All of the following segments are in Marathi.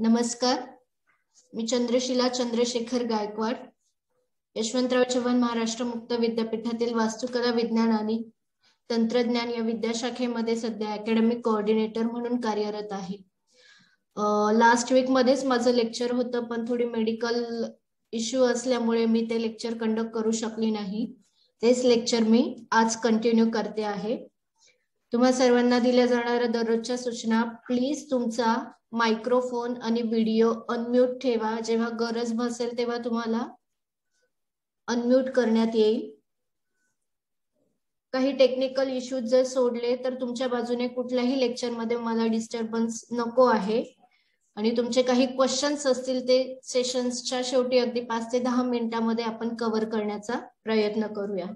नमस्कार, मी चंद्रशिला चंद्रशेखर गायकवाड, यशवंतराव चव्हाण महाराष्ट्र मुक्त विद्यापीठातील वास्तुकला विज्ञान आणि तंत्रज्ञान या विद्याशाखेमध्ये सध्या अकॅडमिक कोऑर्डिनेटर म्हणून कार्यरत आहे. लास्ट वीक मध्येच माझं लेक्चर होतं, पण थोडी मेडिकल इश्यू असल्यामुळे मी ते लेक्चर कंडक्ट करू शकली नाही. तेच लेक्चर मी आज कंटिन्यू करते आहे. तुम्हा सर्वांना दिल्या जाणाऱ्या दररोजच्या सूचना, प्लीज तुमचा मायक्रोफोन आणि व्हिडिओ अनम्यूट ठेवा. जेव्हा गरज भासेल तेव्हा तुम्हाला अनम्यूट करण्यात येईल. काही टेक्निकल इश्यूज जर सोडले तर तुमच्या बाजूने कुठल्याही लेक्चर मध्ये मला डिस्टर्बन्स नको आहे. आणि तुमचे काही क्वेश्चन्स असतील ते सेशन्सच्या शेवटी अगदी 5 ते 10 मिनिटांमध्ये आपण कव्हर करण्याचा प्रयत्न करूया.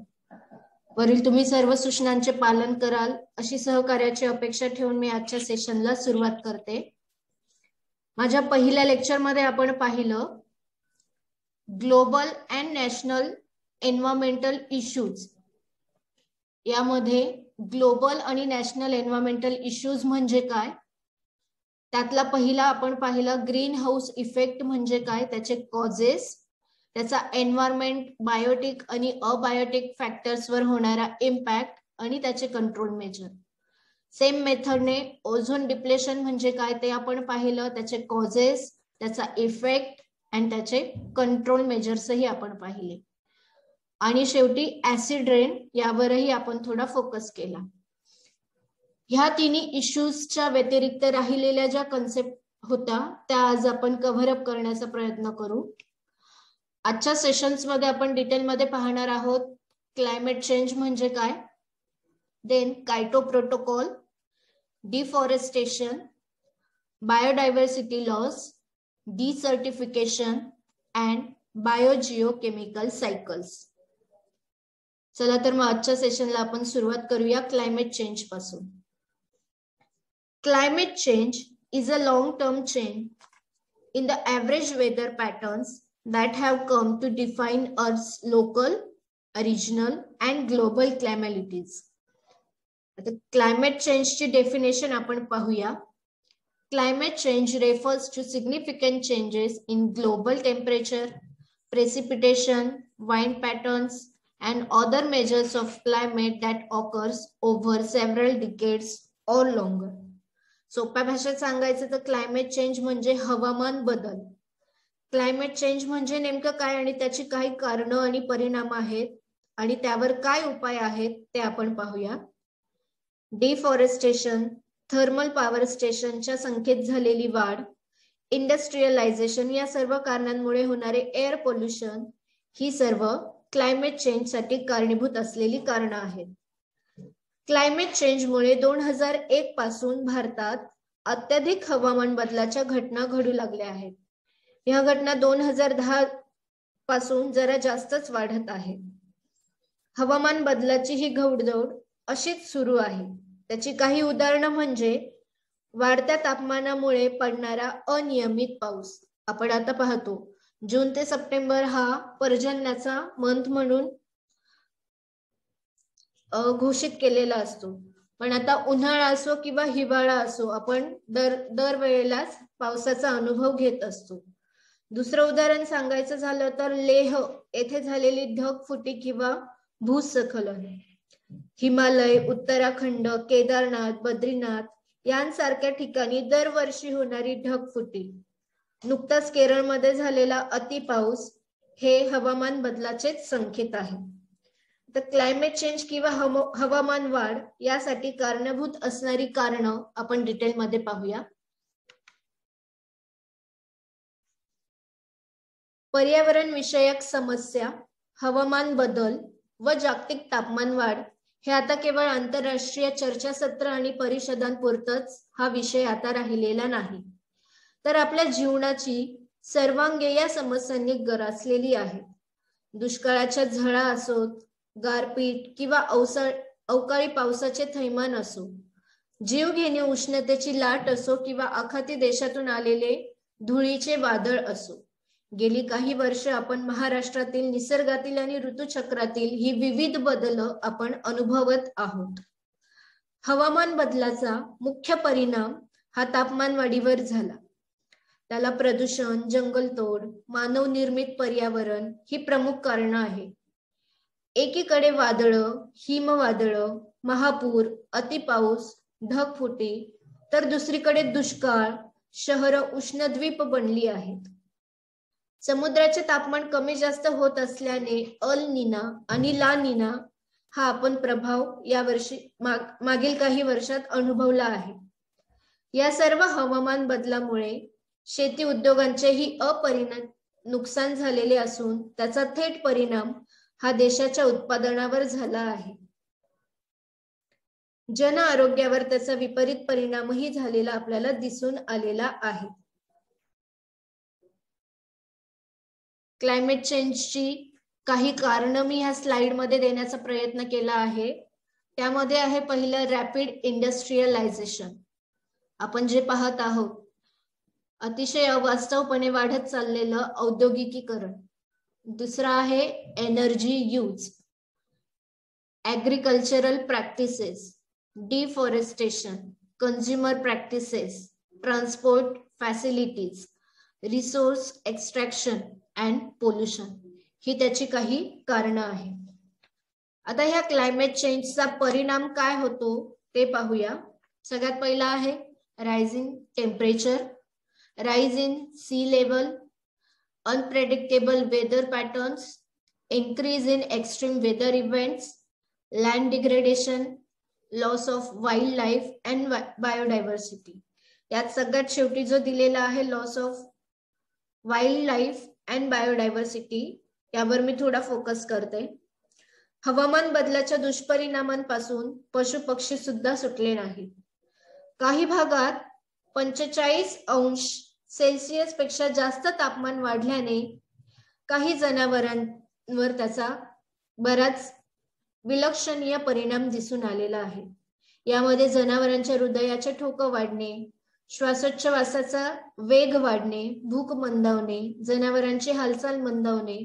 वरील तुम्ही सर्व सूचनांचे पालन कराल अशी सहकार्याची अपेक्षा ठेवून मी आजच्या सेशनला सुरुवात करते. माझ्या पहिल्या लेक्चर मध्ये आपण पाहिलं global and national environmental issues. यामध्ये ग्लोबल आणि नॅशनल एन्व्हायरमेंटल इश्यूज म्हणजे काय, त्यातला पहिला आपण पाहिला ग्रीन हाऊस इफेक्ट म्हणजे काय, त्याचे कॉजेस, त्याचा एन्व्हायरमेंट, बायोटिक आणि अबायोटिक फॅक्टर्सवर होणारा इम्पॅक्ट आणि त्याचे कंट्रोल मेजर. सेम मेथडने ओझोन डिप्लेशन म्हणजे काय ते आपण पाहिलं, त्याचे कॉजेस, त्याचा इफेक्ट आणि त्याचे कंट्रोल मेजर्सही आपण पाहिले. आणि शेवटी ऍसिड रेन यावरही आपण थोडा फोकस केला. ह्या तिन्ही इश्यूजच्या व्यतिरिक्त राहिलेल्या ज्या कन्सेप्ट होत्या त्या आज आपण कव्हर अप करण्याचा प्रयत्न करू. आजच्या सेशन्स मध्ये आपण डिटेलमध्ये पाहणार आहोत क्लायमेट चेंज म्हणजे काय, then Kyoto protocol, deforestation, biodiversity loss, desertification and biogeochemical cycles. चला तर मग आजच्या सेशनला आपण सुरुवात करूया क्लायमेट चेंज पासून. Climate change is a long term change in the average weather patterns that have come to define Earth's local, regional and global calamities. आता climate change ची definition आपण पाहूया. Climate change refers to significant changes in global temperature, precipitation, wind patterns and other measures of climate that occurs over several decades or longer. सोप्या भाषेत सांगायचं तर क्लायमेट चेंज म्हणजे हवामान बदल. क्लायमेट चेंज म्हणजे नेमकं काय आणि त्याची काही कारणं आणि परिणाम आहेत आणि त्यावर काय उपाय आहेत ते आपण पाहूया. डिफॉरेस्टेशन, थर्मल पॉवर स्टेशनच्या संख्येत झालेली वाढ, इंडस्ट्रियलायझेशन या सर्व कारणांमुळे होणारे एअर पोल्युशन ही सर्व क्लायमेट चेंज साठी कारणीभूत असलेली कारणं आहेत. क्लायमेट चेंजमुळे 2001 पासून भारतात अत्यधिक हवामान बदलाच्या घटना घडू लागल्या आहेत. या घटना 2010 पासून जरा जास्तच वाढत आहेत. हवामान बदलाची ही घोडदौड अशीच सुरू आहे. त्याची काही उदाहरणं म्हणजे वाढत्या तापमानामुळे पडणारा अनियमित पाऊस. आपण आता पाहतो जून ते सप्टेंबर हा पर्जन्याचा मंथ म्हणून घोषित केलेला असतो, पण आता उन्हाळा असो किंवा हिवाळा असो आपण दरवेळेलाच पावसाचा अनुभव घेत असतो. दुसरं उदाहरण सांगायचं झालं तर लेह येथे झालेली ढगफुटी किंवा भूस्खलन. हिमालय, उत्तराखंड, केदारनाथ, बद्रीनाथ यांसारख्या ठिकाणी दरवर्षी होणारी ढगफुटी, नुकताच केरळमध्ये झालेला अतिपाऊस हे हवामान बदलाचेच संकेत आहे. तर क्लायमेट चेंज किंवा हवामान वाढ यासाठी कारणीभूत असणारी कारणं आपण डिटेलमध्ये पाहूया. पर्यावरण विषयक समस्या, हवामान बदल व जागतिक तापमान वाढ हे आता केवळ आंतरराष्ट्रीय चर्चासत्र आणि परिषदांपुरतच हा विषय आता राहिलेला नाही, तर आपल्या जीवनाची सर्वांगे या समस्यांनी ग्रासलेली आहे. दुष्काळाच्या झळा असोत, गारपीट किंवा अवकाळी पावसाचे थैमान असो, जीवघेणी उष्णतेची लाट असो किंवा आखाती देशातून आलेले धुळीचे वादळ असो, गेली काही वर्ष आपण महाराष्ट्रातील निसर्गातील आणि ऋतुचक्रातील ही विविध बदल आपण अनुभवत आहोत. हवामान बदलाचा मुख्य परिणाम हा तापमान वाढीवर झाला. त्याला प्रदूषण, जंगलतोड, मानव निर्मित पर्यावरण ही प्रमुख कारणं आहेत. एकीकडे वादळं, हिमवादळं, महापूर, अतिपाऊस, ढगफुटी, तर दुसरीकडे दुष्काळ, शहरं उष्णद्वीप बनली आहेत. समुद्राचे तापमान कमी जास्त होत असल्याने अल नीना आणि ला नीना हा आपण प्रभाव यावर्षी मागील काही वर्षात अनुभवला आहे. या सर्व हवामान बदलामुळे शेती उद्योगांचेही अपरिणाम नुकसान झालेले असून त्याचा थेट परिणाम हा देशाच्या उत्पादनावर झाला आहे. जन आरोग्यावर त्याचा विपरीत परिणामही झालेला आपल्याला दिसून आलेला आहे. क्लायमेट चेंजची काही कारण मी ह्या स्लाइड मध्ये देण्याचा प्रयत्न केला आहे. त्यामध्ये आहे पहिलं रॅपिड इंडस्ट्रियलायझेशन. आपण जे पाहत आहोत अतिशय अवास्तवपणे वाढत चाललेलं औद्योगिकीकरण. दुसरा आहे energy use, agricultural practices, deforestation, consumer practices, transport facilities, resource extraction and pollution ही त्याची काही कारणं आहेत. आता ह्या क्लायमेट चेंजचा परिणाम काय होतो ते पाहूया. सगळ्यात पहिला आहे rising temperature, rise in sea level, unpredictable weather patterns, increase in extreme weather events, land degradation, loss of wildlife and biodiversity. यात सगळ्यात शेवटी जो दिलेला आहे loss of wild life and biodiversity, यावर मी थोडा फोकस करते. हवामान बदलाच्या दुष्परिणामांपासून पशु पक्षी सुद्धा सुटले नाहीत. काही भागात 45 अंश सेल्सिअस पेक्षा जास्त तापमान वाढल्याने काही जनावरांवर त्याचा बराच विलक्षणीय परिणाम दिसून आलेला आहे. यामध्ये जनावरांच्या हृदयाचे ठोके वाढणे, श्वासोच्छवासाचा वेग वाढणे, भूक मंदावणे, जनावरांची हालचाल मंदावणे,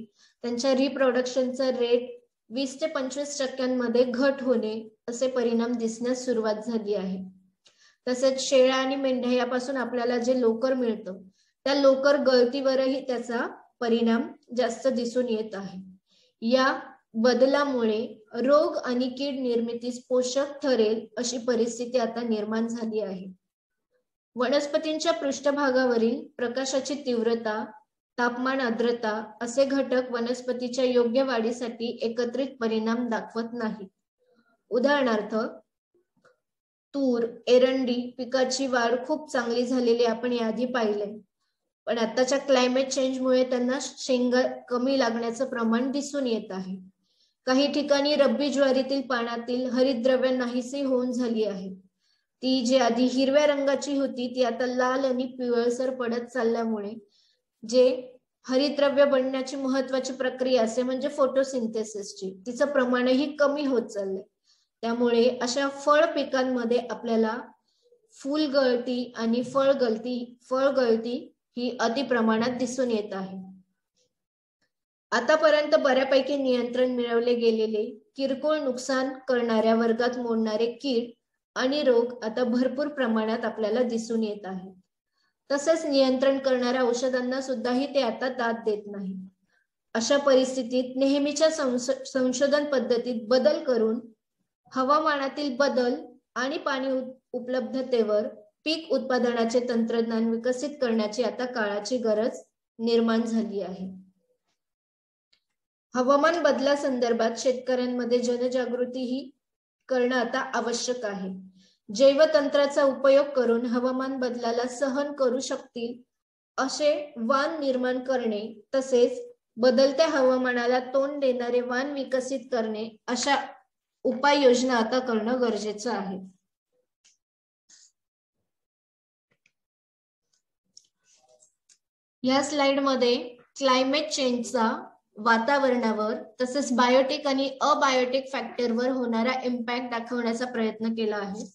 त्यांच्या रिप्रोडक्शनचा रेट 20 ते 25% घट होणे असे परिणाम दिसण्यास सुरुवात झाली आहे. तसेच शेळ्या आणि मेंढ्या यापासून आपल्याला जे लोकर मिळतं त्या लोकर गळतीवरही त्याचा परिणाम जास्त दिसून येत आहे. या बदलामुळे रोग आणि कीड निर्मितीस पोषक ठरेल अशी परिस्थिती आता निर्माण झाली आहे. वनस्पतींच्या पृष्ठभागावरील प्रकाशाची तीव्रता, तापमान, आर्द्रता असे घटक वनस्पतीच्या योग्य वाढीसाठी एकत्रित परिणाम दाखवत नाहीत. उदाहरणार्थ तूर, एरंडी पिकाची वाढ खूप चांगली झालेली आपण याआधी पाहिले, पण आताच्या क्लायमेट चेंजमुळे त्यांना शेंगा कमी लागण्याचं प्रमाण दिसून येत आहे. काही ठिकाणी रब्बी ज्वारीतील पानातील हरितद्रव्य नाहीसे होऊन झाली आहे. ती जी आधी हिरव्या रंगाची होती ती आता लाल आणि पिवळसर पडत चालल्यामुळे जे हरितद्रव्य बनण्याची महत्वाची प्रक्रिया असे म्हणजे फोटोसिंथेसिसची, तिचं प्रमाणही कमी होत चाललंय. त्यामुळे अशा फळ पिकांमध्ये आपल्याला फुलगळती आणि फळगळती ही अति प्रमाणात दिसून येत आहे. आतापर्यंत बऱ्यापैकी नियंत्रण मिळवले गेलेले किरकोळ नुकसान करणाऱ्या वर्गात मोडणारे कीड आणि रोग आता भरपूर प्रमाणात आपल्याला दिसून येत आहेत. तसेच नियंत्रण करणाऱ्या औषधांना सुद्धाही ते आता दाद देत नाही. अशा परिस्थितीत नेहमीच्या संशोधन पद्धतीत बदल करून हवामानातील बदल आणि पाणी उपलब्धतेवर पीक उत्पादनाचे तंत्रज्ञान विकसित करण्याची आता काळाची गरज निर्माण झाली आहे. हवामान बदलासंदर्भात शेतकऱ्यांमध्ये जनजागृतीही करणं आता आवश्यक आहे. जैवतंत्राचा उपयोग करून हवामान बदलाला सहन करू शकतील असे वाण निर्माण करणे, तसेच बदलत्या हवामानाला तोंड देणारे वाण विकसित करणे अशा उपाययोजना आता करणं गरजेचं आहे. या स्लाइड मध्ये क्लायमेट चेंजचा वातावरणावर तसेच बायोटिक आणि अबायोटिक फॅक्टरवर होणारा इम्पॅक्ट दाखवण्याचा प्रयत्न केला आहे.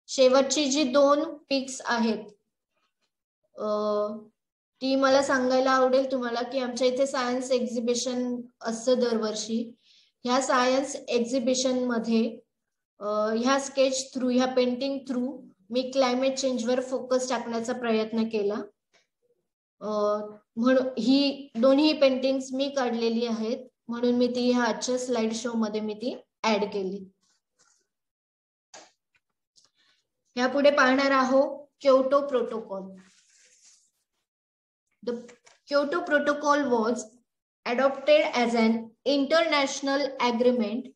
शेवटची जी 2 पिक्स आहेत ती मला सांगायला आवडेल तुम्हाला की आमच्या इथे सायन्स एक्झिबिशन असतं दरवर्षी. ह्या सायन्स एक्झिबिशन मध्ये ह्या स्केच थ्रू, ह्या पेंटिंग थ्रू मी क्लायमेट चेंजवर फोकस टाकण्याचा प्रयत्न केला. म्हणून ही दोन्ही पेंटिंग्स मी काढलेली आहेत, म्हणून मी ती ह्या आजच्या स्लाइड शो मध्ये मी ती ऍड केली. यापुढे पाहणार आहोत Kyoto protocol. The Kyoto Protocol was adopted as an international agreement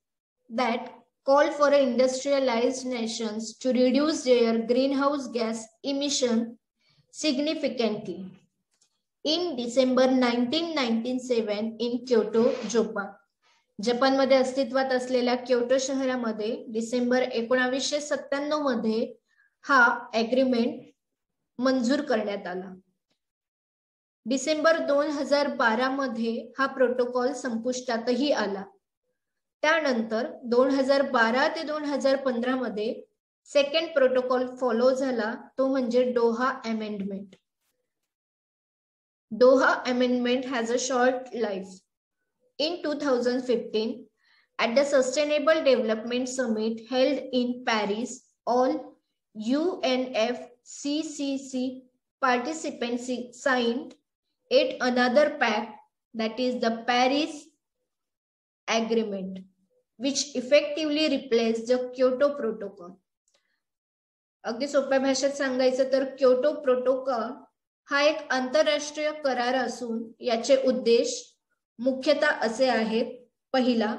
that called for industrialized nations to reduce their greenhouse gas emission significantly. In December 1997 in Kyoto, Japan. जपानमध्ये अस्तित्वात असलेल्या क्योटो शहरामध्ये डिसेंबर 1997 मध्ये हा एग्रीमेंट मंजूर करण्यात आला. डिसेंबर 2012 मध्ये हा प्रोटोकॉल संपुष्टातही आला. त्यानंतर 2012 ते 2015 मध्ये सेकंड प्रोटोकॉल फॉलो झाला, तो म्हणजे Doha amendment. Doha amendment has a short life. In 2015, at the Sustainable Development Summit held in Paris, all UNFCCC participants signed yet another pact, that is the Paris Agreement, which effectively replaced the Kyoto Protocol. अगदी सोप्या भाषेत सांगायचं तर क्योटो प्रोटोकॉल हा एक आंतरराष्ट्रीय करार असून याचे उद्देश मुख्यतः असे आहेत. पहिला,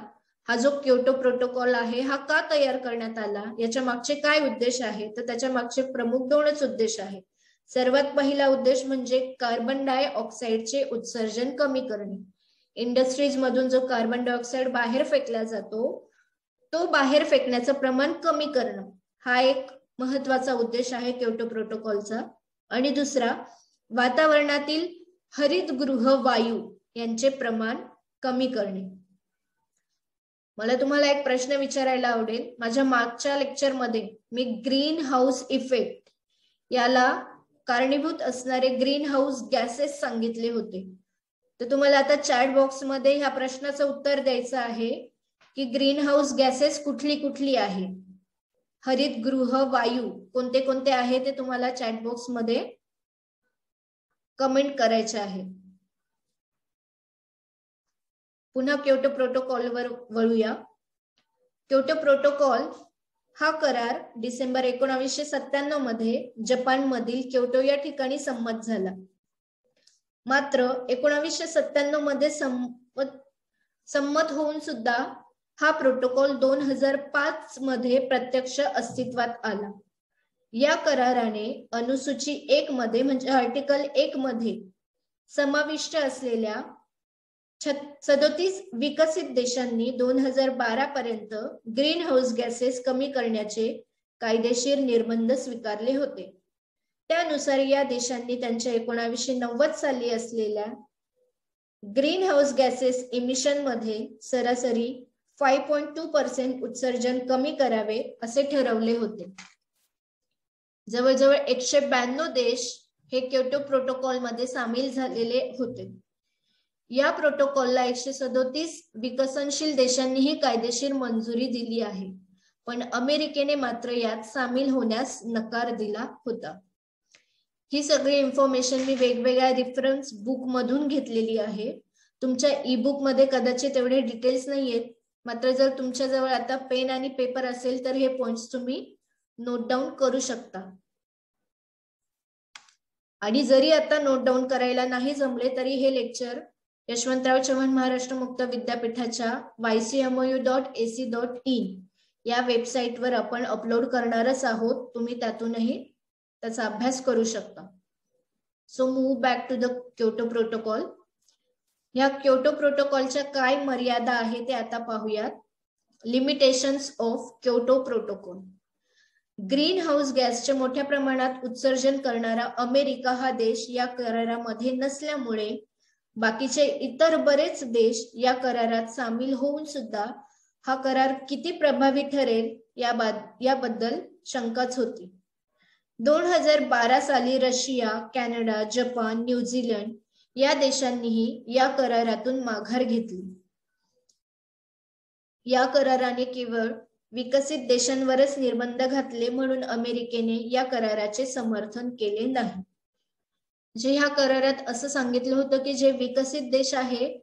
हा जो क्योटो प्रोटोकॉल आहे हा का तयार करण्यात आला, याच्या मागचे काय उद्देश आहे, तर त्याच्या मागचे प्रमुख दोनच उद्देश आहेत. सर्वात पहिला उद्देश म्हणजे कार्बन डायऑक्साईडचे उत्सर्जन कमी करणे. इंडस्ट्रीज मधून जो कार्बन डायऑक्साईड बाहेर फेकला जातो तो बाहेर फेकण्याचं प्रमाण कमी करणं हा एक महत्वाचा उद्देश आहे क्योटो प्रोटोकॉलचा. आणि दुसरा, वातावरणातील हरितगृह वायू यांचे प्रमाण कमी करणे. मला तुम्हाला एक प्रश्न विचारायला आवडेल. माझ्या मागच्या लेक्चरमध्ये मी ग्रीन हाऊस इफेक्ट याला कारणीभूत असणारे ग्रीन हाऊस गॅसेस सांगितले होते. तर तुम्हाला आता चॅट बॉक्स मध्ये ह्या प्रश्नाचं उत्तर द्यायचं आहे की ग्रीन हाऊस गॅसेस कुठली कुठली आहे, हरितगृह वायू कोणते कोणते आहे ते तुम्हाला चॅट बॉक्स मध्ये कमेंट करायचे आहे. पुन्हा क्योटो प्रोटोकॉलवर वळूया. क्योटो प्रोटोकॉल हा करार डिसेंबर 1997 मध्ये जपान मधील क्योटो या ठिकाणी संमत झाला. मात्र 1997 मध्ये संमत होऊन सुद्धा हा प्रोटोकॉल 2005 मध्ये प्रत्यक्ष अस्तित्वात आला. या कराराने अनुसूची 1 मध्ये म्हणजे आर्टिकल 1 मध्ये समाविष्ट असलेल्या 37 विकसित देशांनी 2012 पर्यंत ग्रीन हाऊस गॅसेस कमी करण्याचे कायदेशीर निर्बंध स्वीकारले होते. त्यानुसार या देशांनी त्यांच्या 1990 साली असलेल्या ग्रीन हाऊस गॅसेस इमिशन मध्ये सरासरी 5.2% उत्सर्जन कमी करावे असे ठरवले होते. जवळजवळ 192 देश हे क्योटो प्रोटोकॉल मध्ये सामील झालेले होते. या प्रोटोकॉलला 137 विकसनशील देशांनीही कायदेशीर मंजुरी दिली आहे, पण अमेरिकेने मात्र यात सामील होण्यास नकार दिला होता. ही सगळी इन्फॉर्मेशन मी वेगवेगळ्या रेफरन्स बुक मधून घेतलेली आहे. तुमच्या ई बुक मध्ये कदाचित एवढे डिटेल्स नाहीयेत, मात्र जर तुमच्या जवळ आता पेन आणि पेपर असेल तर हे पॉइंट्स तुम्ही नोट डाऊन करू शकता. आणि जरी आता नोट डाऊन करायला नाही जमले तरी हे लेक्चर यशवंतराव चव्हाण महाराष्ट्र मुक्त विद्यापीठाच्या ycmu.ac.in या वेबसाईटवर आपण अपलोड करणारच आहोत. तुम्ही त्यातूनही त्याचा अभ्यास करू शकता. So move back to the Kyoto protocol. या क्योटो प्रोटोकॉलच्या काय मर्यादा आहे ते आता पाहूयात. Limitations of Kyoto protocol. Green house गॅसचे मोठ्या प्रमाणात उत्सर्जन करणारा अमेरिका हा देश या करारामध्ये नसल्यामुळे बाकीचे इतर बरेच देश या करारात सामील होऊन सुद्धा हा करार किती प्रभावी ठरेल याबद्दल शंकाच होती. 2012 साली रशिया, कॅनडा, जपान, न्यूझीलंड या देशांनीही या करारातून माघार घेतली. या कराराने केवळ विकसित देशांवरच निर्बंध घातले म्हणून अमेरिकेने या कराराचे समर्थन केले नाही. जे ह्या करारात असं सांगितलं होतं की जे विकसित देश आहे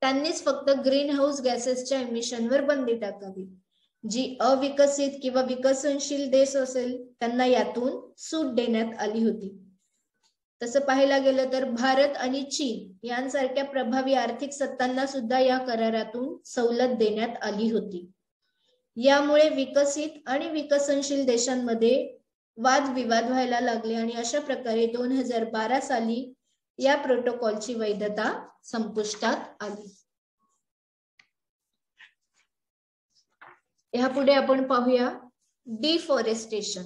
त्यांनीच फक्त ग्रीन हाऊस गॅसेसच्या इमिशनवर बंदी टाकावी, जी अविकसित किंवा विकसनशील देश असेल त्यांना यातून सूट देण्यात आली होती. तसं पाहायला गेलं तर भारत आणि चीन यांसारख्या प्रभावी आर्थिक सत्तांना सुद्धा या करारातून सवलत देण्यात आली होती. यामुळे विकसित आणि विकसनशील देशांमध्ये वादविवाद व्हायला लागले आणि अशा प्रकारे 2012 साली या प्रोटोकॉलची वैधता संपुष्टात आली. यापुढे आपण पाहूया डिफॉरेस्टेशन.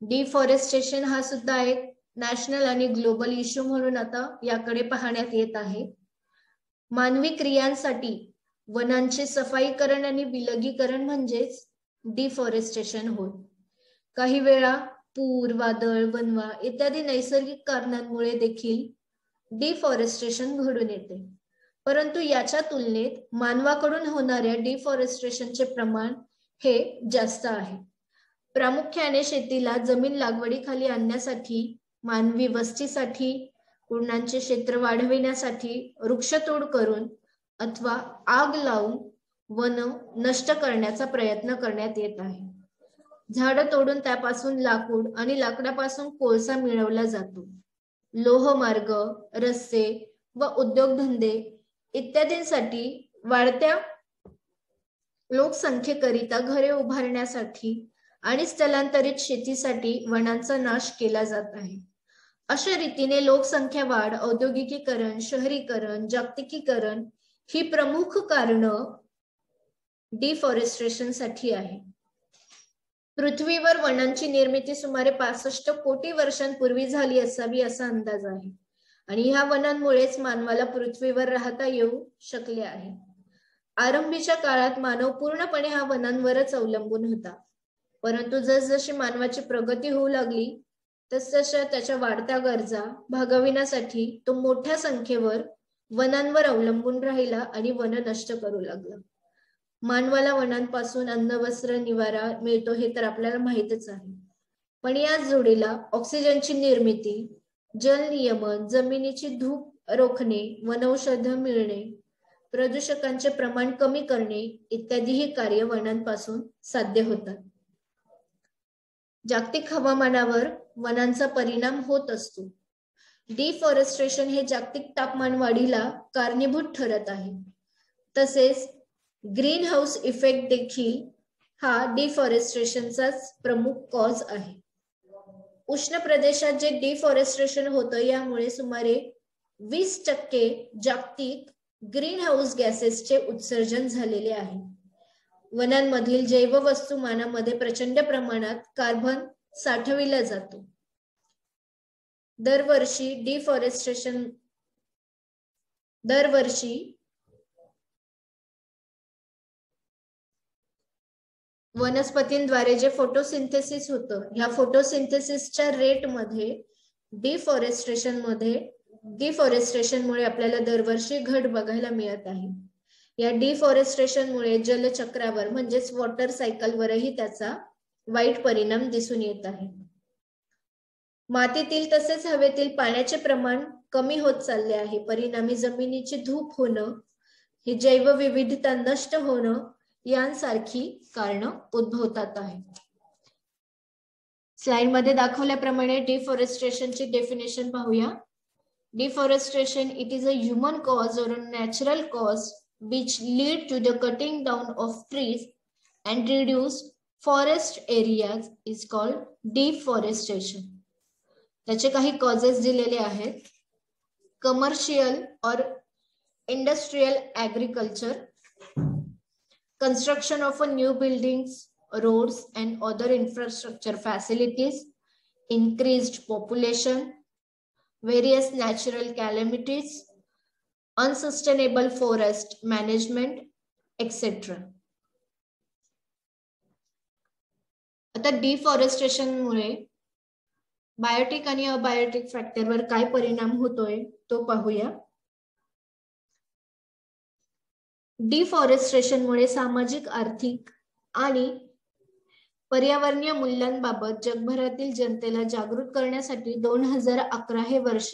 डिफॉरेस्टेशन हा सुद्धा एक नॅशनल आणि ग्लोबल इश्यू म्हणून आता याकडे पाहण्यात येत आहे. मानवी क्रियांसाठी वनांचे सफाईकरण आणि विलगीकरण म्हणजेच डिफॉरेस्टेशन होय. काही वेळा पूर, वादळ, वणवा इत्यादी नैसर्गिक कारणांमुळे देखील डिफॉरेस्टेशन घडून येते. परंतु याच्या तुलनेत मानवाकडून होणाऱ्या डिफॉरेस्टेशनचे प्रमाण हे जास्त आहे. प्रामुख्याने शेतीला जमीन लागवडीखाली आणण्यासाठी, मानवी वस्तीसाठी, कुरणांचे क्षेत्र वाढविण्यासाठी वृक्षतोड करून अथवा आग लावून वन नष्ट करण्याचा प्रयत्न करण्यात येत आहे. झाडं तोडून त्यापासून लाकूड आणि लाकडापासून कोळसा मिळवला जातो. लोहमार्ग, रस्ते व उद्योगधंदे इत्यादींसाठी वाढत्या लोकसंख्येकरिता घरे उभारण्यासाठी आणि स्थलांतरित शेतीसाठी वनांचा नाश केला जात आहे. अशा रीतीने लोकसंख्या वाढ, औद्योगिकीकरण, शहरीकरण, जागतिकीकरण ही प्रमुख कारणं डिफॉरेस्टेशन साठी आहे. पृथ्वीवर वनांची निर्मिती सुमारे 65 कोटी वर्षांपूर्वी झाली असावी असा अंदाज आहे आणि ह्या वनांमुळेच मानवाला पृथ्वीवर राहता येऊ शकले आहे. आरंभीच्या काळात मानव पूर्णपणे हा वनांवरच अवलंबून होता, परंतु जसजशी मानवाची प्रगती होऊ लागली तसतशा त्याच्या वाढत्या गरजा भागविण्यासाठी तो मोठ्या संख्येवर वनांवर अवलंबून राहिला आणि वन नष्ट करू लागला. मानवाला वनांपासून अन्न, वस्त्र, निवारा मिळतो हे तर आपल्याला माहितच आहे, पण याच जोडीला ऑक्सिजनची निर्मिती, जल नियमन, जमिनीची धूप रोखणे, वनौषध मिळणे, प्रदूषकांचे प्रमाण कमी करणे इत्यादी कार्य वनांपासून साध्य होतात. जागतिक हवामानावर वनांचा परिणाम होत असतो. डिफॉरेस्टेशन हे जागतिक तापमान वाढीला कारणीभूत ठरत आहे. तसेच ग्रीन हाऊस इफेक्ट देखील हा डिफॉरेस्टेशनचाच प्रमुख कॉज आहे. उष्ण प्रदेशात जे डिफॉरेस्टेशन होतं यामुळे सुमारे 20% जागतिक ग्रीन हाऊस गॅसेसचे उत्सर्जन झालेले आहे. वनांमधील जैववस्तुमानामध्ये प्रचंड प्रमाणात कार्बन साठविला जातो. दरवर्षी वनस्पतींद्वारे जे फोटोसिंथेसिस होतं, ह्या फोटोसिंथेसिसच्या रेटमध्ये डिफॉरेस्टेशनमुळे आपल्याला दरवर्षी घट बघायला मिळत आहे. या डिफॉरेस्टेशनमुळे जलचक्रावर म्हणजेच वॉटर सायकलवरही त्याचा वाईट परिणाम दिसून येत आहे. मातीतील तसेच हवेतील पाण्याचे प्रमाण कमी होत चालले आहे. परिणामी जमिनीची धूप होणं, ही जैवविविधता नष्ट होणं यांसारखी कारणं उद्भवतात आहे. स्लाइड मध्ये दाखवल्याप्रमाणे डिफॉरेस्टेशनची डेफिनेशन पाहूया. Deforestation, it is a human cause or a natural cause which lead to the cutting down of trees and reduce forest areas is called deforestation. त्याचे काही कॉजेस दिलेले आहेत. कमर्शियल और industrial agriculture, construction of a new buildings, roads and other infrastructure facilities, increased population, various natural calamities, unsustainable forest management, etc. आता डिफॉरेस्टेशन मुळे बायोटिक आणि अबायोटिक फॅक्टरवर काय परिणाम होतोय तो पाहूया. डिफॉरेस्टेशन मुळे सामाजिक, आर्थिक आणि पर्यावरणीय मूल्यांबाबत जगभरातील जनतेला जागृत करण्यासाठी 2011 हे वर्ष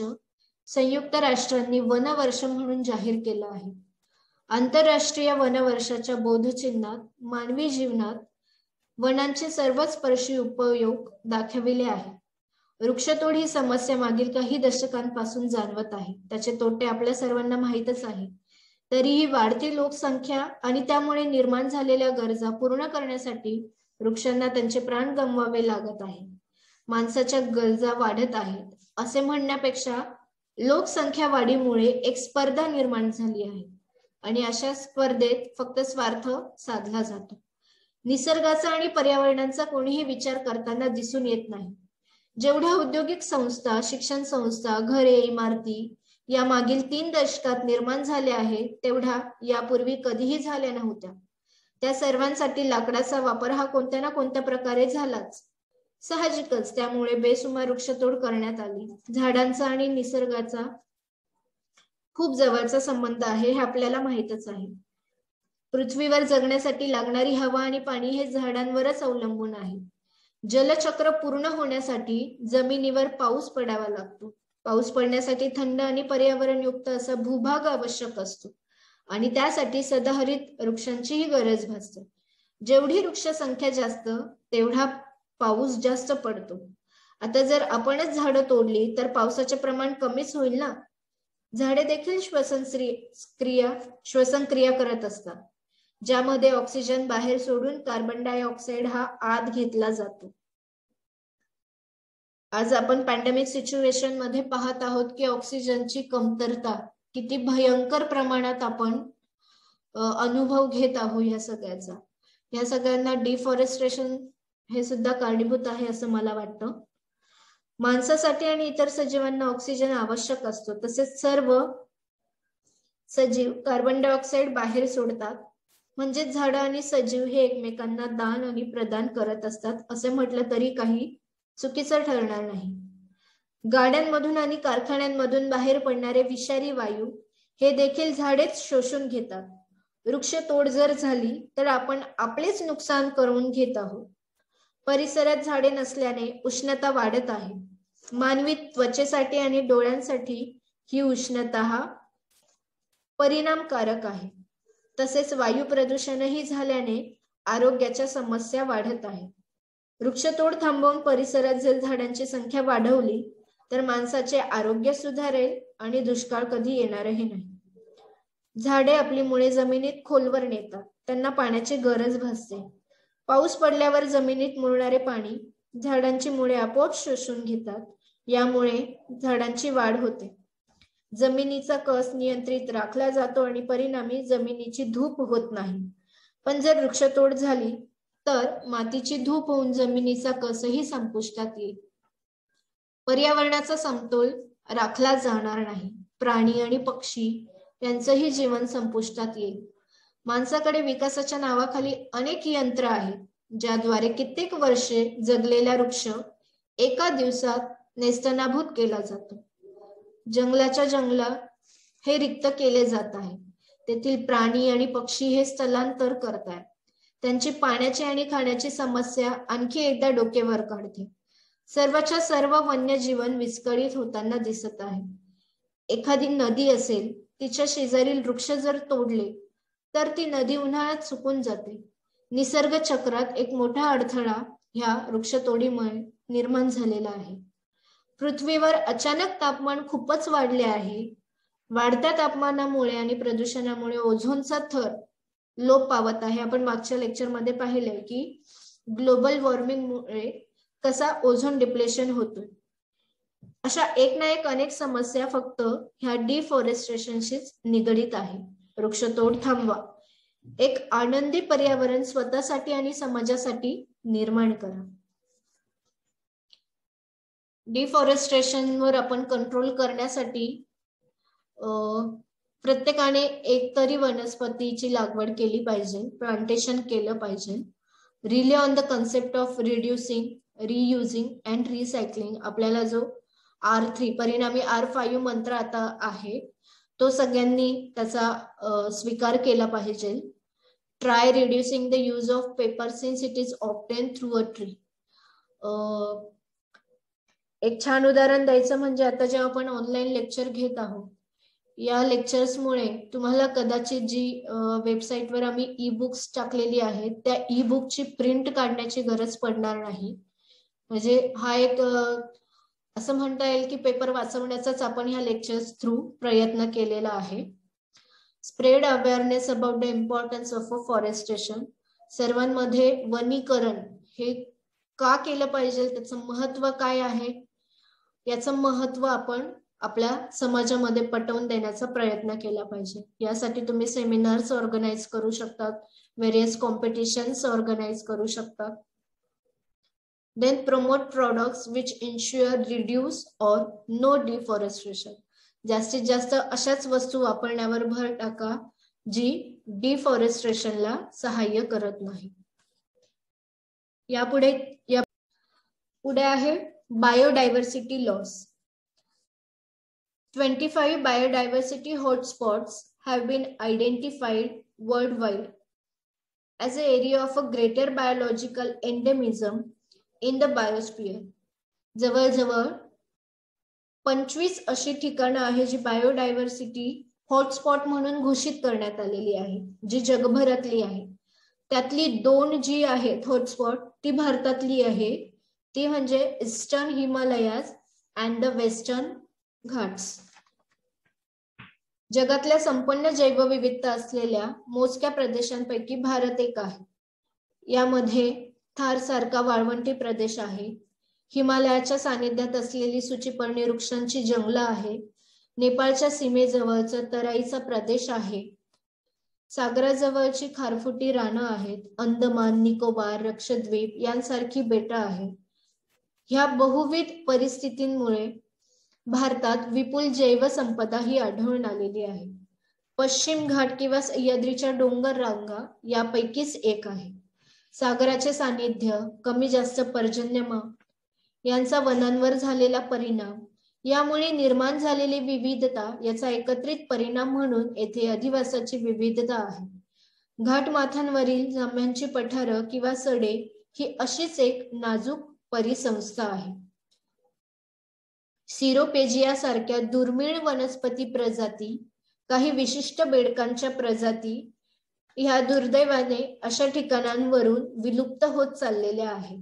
संयुक्त राष्ट्रांनी वन वर्ष म्हणून जाहीर केलं आहे. आंतरराष्ट्रीय वन वर्षाच्या बोधचिन्हात मानवी जीवनात वनांचे सर्वस्पर्शी उपयोग दाखविले आहे. वृक्षतोड ही समस्या मागील काही दशकांपासून जाणवत आहे. त्याचे तोटे आपल्या सर्वांना माहीतच आहे. तरीही वाढती लोकसंख्या आणि त्यामुळे निर्माण झालेल्या गरजा पूर्ण करण्यासाठी वृक्षांना त्यांचे प्राण गमवावे लागत आहे. माणसाच्या गरजा वाढत आहेत असे म्हणण्यापेक्षा लोकसंख्या वाढीमुळे एक स्पर्धा निर्माण झाली आहे आणि अशा स्पर्धेत फक्त स्वार्थ साधला जातो. निसर्गाचा आणि पर्यावरणाचा कोणीही विचार करताना दिसून येत नाही. जेवढ्या औद्योगिक संस्था, शिक्षण संस्था, घरे, इमारती या मागील 3 दशकात निर्माण झाल्या आहेत तेवढ्या यापूर्वी कधीही झाल्या नव्हत्या. त्या सर्वांसाठी लाकडाचा वापर हा कोणत्या ना कोणत्या प्रकारे झालाच. साहजिकच त्यामुळे बेसुमार वृक्षतोड करण्यात आली. झाडांचा आणि निसर्गाचा खूप जवळचा संबंध आहे हे आपल्याला माहीतच आहे. पृथ्वीवर जगण्यासाठी लागणारी हवा आणि पाणी हे झाडांवरच अवलंबून आहे. जलचक्र पूर्ण होण्यासाठी जमिनीवर पाऊस पडावा लागतो. पाऊस पडण्यासाठी थंड आणि पर्यावरणयुक्त असा भूभाग आवश्यक असतो आणि त्यासाठी सदाहरित वृक्षांचीही गरज भासते. जेवढी वृक्ष संख्या जास्त तेवढा पाऊस जास्त पडतो. आता जर आपणच झाडं तोडली तर पावसाचे प्रमाण कमीच होईल ना. झाडे देखील श्वसन क्रिया करत असतात, ज्यामध्ये ऑक्सिजन बाहेर सोडून कार्बन डायऑक्साईड हा आत घेतला जातो. आज आपण पॅन्डेमिक सिच्युएशन मध्ये पाहत आहोत की ऑक्सिजनची कमतरता किती भयंकर प्रमाणात आपण अनुभव घेत आहोत. या सगळ्यांना डिफॉरेस्टेशन हे सुद्धा कारणीभूत आहे असं मला वाटतं. माणसासाठी आणि इतर सजीवांना ऑक्सिजन आवश्यक असतो. तसेच सर्व सजीव कार्बन डायऑक्साईड बाहेर सोडतात. म्हणजे झाडं आणि सजीव हे एकमेकांना दान आणि प्रदान करत असतात असे म्हटलं तरी काही चुकीचं ठरणार नाही. गाड्यांमधून आणि कारखान्यांमधून बाहेर पडणारे विषारी वायू हे देखील झाडेच शोषून घेतात. वृक्षतोड जर झाली तर आपण आपलेच नुकसान करून घेत आहोत. परिसरात झाडे नसल्याने उष्णता वाढत आहे. मानवी त्वचेसाठी आणि डोळ्यांसाठी ही उष्णता परिणामकारक आहे. तसेच वायू प्रदूषणही झाल्याने आरोग्याच्या समस्या वाढत आहेत. वृक्षतोड थांबवून परिसरात जर झाडांची संख्या वाढवली तर माणसाचे आरोग्य सुधारेल आणि दुष्काळ कधी येणारही नाही. झाडे आपली मुळे जमिनीत खोलवर नेतात. त्यांना पाण्याची गरज भासते. पाऊस पडल्यावर जमिनीत मुरणारे पाणी झाडांची मुळे आपोआप शोषून घेतात. यामुळे झाडांची वाढ होते. जमिनीचा कस नियंत्रित राखला जातो आणि परिणामी जमिनीची धूप होत नाही. पण जर वृक्षतोड झाली तर मातीची धूप होऊन जमिनीचा कसही संपुष्टात येईल. पर्यावरणाचा समतोल राखला जाणार नाही. प्राणी आणि पक्षी यांचंही जीवन संपुष्टात येईल. माणसाकडे विकासाच्या नावाखाली अनेक यंत्र आहेत ज्याद्वारे कित्येक वर्षे जगलेला वृक्ष एका दिवसात नेस्तनाभूत केला जातो. जंगलाच्या जंगल हे रिक्त केले जात आहे. तेथील प्राणी आणि पक्षी हे स्थलांतर करतात. त्यांची पाण्याची आणि खाण्याची समस्या आणखी एकदा डोकेवर काढते. सर्वच्या सर्व वन्यजीवन विस्कळीत होताना दिसत आहे. एखादी नदी असेल, तिच्या शेजारील वृक्ष जर तोडले तर ती नदी उन्हाळ्यात सुकून जाते. निसर्ग चक्रात एक मोठा अडथळा ह्या वृक्षतोडीमुळे निर्माण झालेला आहे. पृथ्वीवर अचानक तापमान खूपच वाढले आहे. वाढत्या तापमानामुळे आणि प्रदूषणामुळे ओझोनचा थर लोप पावत आहे. आपण मागच्या लेक्चरमध्ये पाहिलंय की ग्लोबल वॉर्मिंगमुळे कसा ओझोन डिप्लेशन होतोय. अशा एक ना एक अनेक समस्या फक्त ह्या डिफॉरेस्टेशनशीच निगडीत आहे. वृक्षतोड थांबवा. एक आनंदी पर्यावरण स्वतःसाठी आणि समाजासाठी निर्माण करा. डिफॉरेस्टेशनवर आपण कंट्रोल करण्यासाठी प्रत्येकाने एक तरी वनस्पतीची लागवड केली पाहिजे. प्लांटेशन केलं पाहिजे. Rely on the concept of reducing, reusing and recycling. आपल्याला जो R3 परिणामी R5 मंत्र आता आहे तो सगळ्यांनी त्याचा स्वीकार केला पाहिजे. Try reducing the use of paper since it is obtained through a tree. एक छान उदाहरण द्यायचं म्हणजे आता जेव्हा आपण ऑनलाईन लेक्चर घेत आहोत, या लेक्चर्समुळे तुम्हाला कदाचित जी वेबसाईटवर आम्ही ई बुक्स टाकलेली आहेत त्या ई बुकची प्रिंट काढण्याची गरज पडणार नाही. म्हणजे हा एक असं म्हणता येईल की पेपर वाचवण्याचाच आपण ह्या लेक्चर्स थ्रू प्रयत्न केलेला आहे. Spread awareness about the importance of forestation. सर्वांमध्ये वनीकरण हे का केलं पाहिजे, त्याचं महत्व काय आहे, याचं महत्व आपण आपल्या समाजामध्ये पटवून देण्याचा प्रयत्न केला पाहिजे. यासाठी तुम्ही सेमिनार्स ऑर्गनाइज करू शकतात, व्हेरियस कॉम्पिटिशन्स ऑर्गनाइज करू शकतात. Then promote products which ensure reduce or no deforestation. जास्तीत जास्त अशाच वस्तू वापरण्यावर भर टाका जी डिफॉरेस्टेशनला सहाय्य करत नाही. यापुढे आहे biodiversity loss. 25 biodiversity hotspots have been identified worldwide as an area of a greater biological endemism in the biosphere. जवळजवळ 25 अशी ठिकाणं आहे जी बायोडायव्हर्सिटी हॉटस्पॉट म्हणून घोषित करण्यात आलेली आहे, जी जगभरातली आहे. त्यातली 2 जी आहेत हॉटस्पॉट ती भारतातली आहे, ती म्हणजे eastern Himalayas and the western Ghats. जगातल्या संपन्न जैवविविधता असलेल्या मोजक्या प्रदेशांपैकी भारत एक आहे. यामध्ये थार सारखा वाळवंटी प्रदेश आहे, हिमालयाच्या सानिध्यात असलेली सूचीपर्णी वृक्षांची जंगलं आहे, नेपाळच्या सीमेजवळचा तराईचा प्रदेश आहे, सागराजवळची खारफुटी रानं आहेत, अंदमान, निकोबार, लक्षद्वीप यांसारखी बेटं आहेत. ह्या बहुविध परिस्थितींमुळे भारतात विपुल जैवसंपदा ही आढळून आलेली आहे. पश्चिम घाट किंवा सह्याद्रीच्या डोंगर रांगा यापैकीच एक आहे. सागराचे सानिध्य, कमी जास्त पर्जन्यमान यांचा वनांवर झालेला परिणाम, यामुळे निर्माण झालेली विविधता याचा एकत्रित परिणाम म्हणून येथे अधिवासाची विविधता आहे. घाटमाथ्यांवरील जांभ्यांची पठारं किंवा सडे ही अशीच एक नाजूक परिसंस्था आहे. सिरोपेजिया सारख्या दुर्मिळ वनस्पती प्रजाती, काही विशिष्ट बेडकांच्या प्रजाती ह्या दुर्दैवाने अशा ठिकाणांवरून विलुप्त होत चाललेल्या आहेत.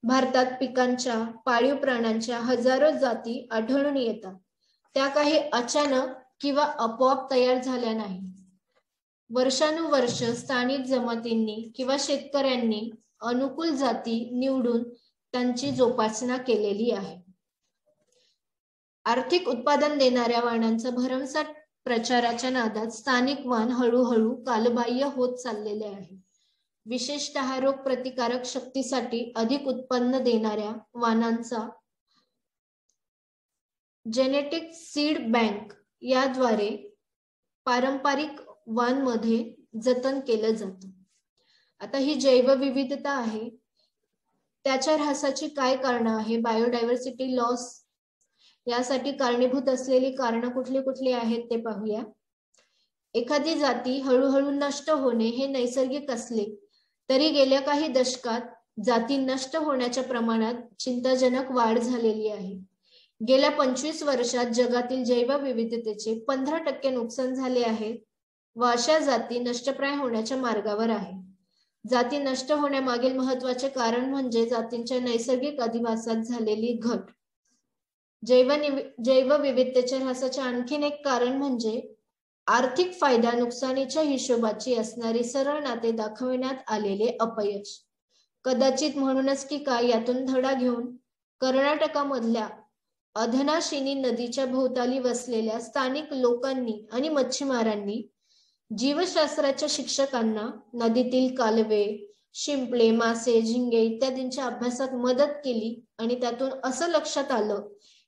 भारतात पिकांच्या, पाळीव प्राण्यांच्या हजारो जाती आढळून येतात. त्या काही अचानक किंवा आपोआप तयार झाल्या नाही. वर्षानुवर्ष स्थानिक जमातींनी किंवा शेतकऱ्यांनी अनुकूल जाती निवडून त्यांची जोपासना केलेली आहे. आर्थिक उत्पादन देणाऱ्या वाणांचा भरमसाठ प्रचाराच्या नादात स्थानिक वाण हळूहळू कालबाह्य होत चाललेले आहे. विशेषतः रोग प्रतिकारक शक्तीसाठी अधिक उत्पन्न देणाऱ्या वाणांचा जेनेटिक सीड बँक याद्वारे पारंपरिक वाणमध्ये जतन केलं जातं. आता ही जैवविविधता आहे, त्याच्या ऱ्हासाची काय कारणं आहे, बायोडायव्हर्सिटी लॉस यासाठी कारणीभूत असलेली कारणं कुठली कुठली आहेत ते पाहूया. एखादी जाती हळूहळू नष्ट होणे हे नैसर्गिक असले तरी गेल्या काही दशकात जाती नष्ट होण्याच्या प्रमाणात चिंताजनक वाढ झालेली आहे. गेल्या 25 वर्षात जगातील जैवविविधतेचे 15% नुकसान झाले आहे व अशा जाती नष्टप्राय होण्याच्या मार्गावर आहे. जाती नष्ट होण्यामागील महत्वाचे कारण म्हणजे जातींच्या नैसर्गिक अधिवासात झालेली घट. जैवविविधतेच्या ऱ्हासाचे आणखीन एक कारण म्हणजे आर्थिक फायदा नुकसानीच्या हिशोबाची असणारी सरळ नाते दाखविण्यात आलेले अपयश. कदाचित म्हणूनच की काय यातून धडा घेऊन कर्नाटकामधल्या अधनाशिनी नदीच्या भोवताली वसलेल्या स्थानिक लोकांनी आणि मच्छीमारांनी जीवशास्त्राच्या शिक्षकांना नदीतील कालवे, शिंपले, मासे, झिंगे इत्यादींच्या अभ्यासात मदत केली आणि त्यातून असं लक्षात आलं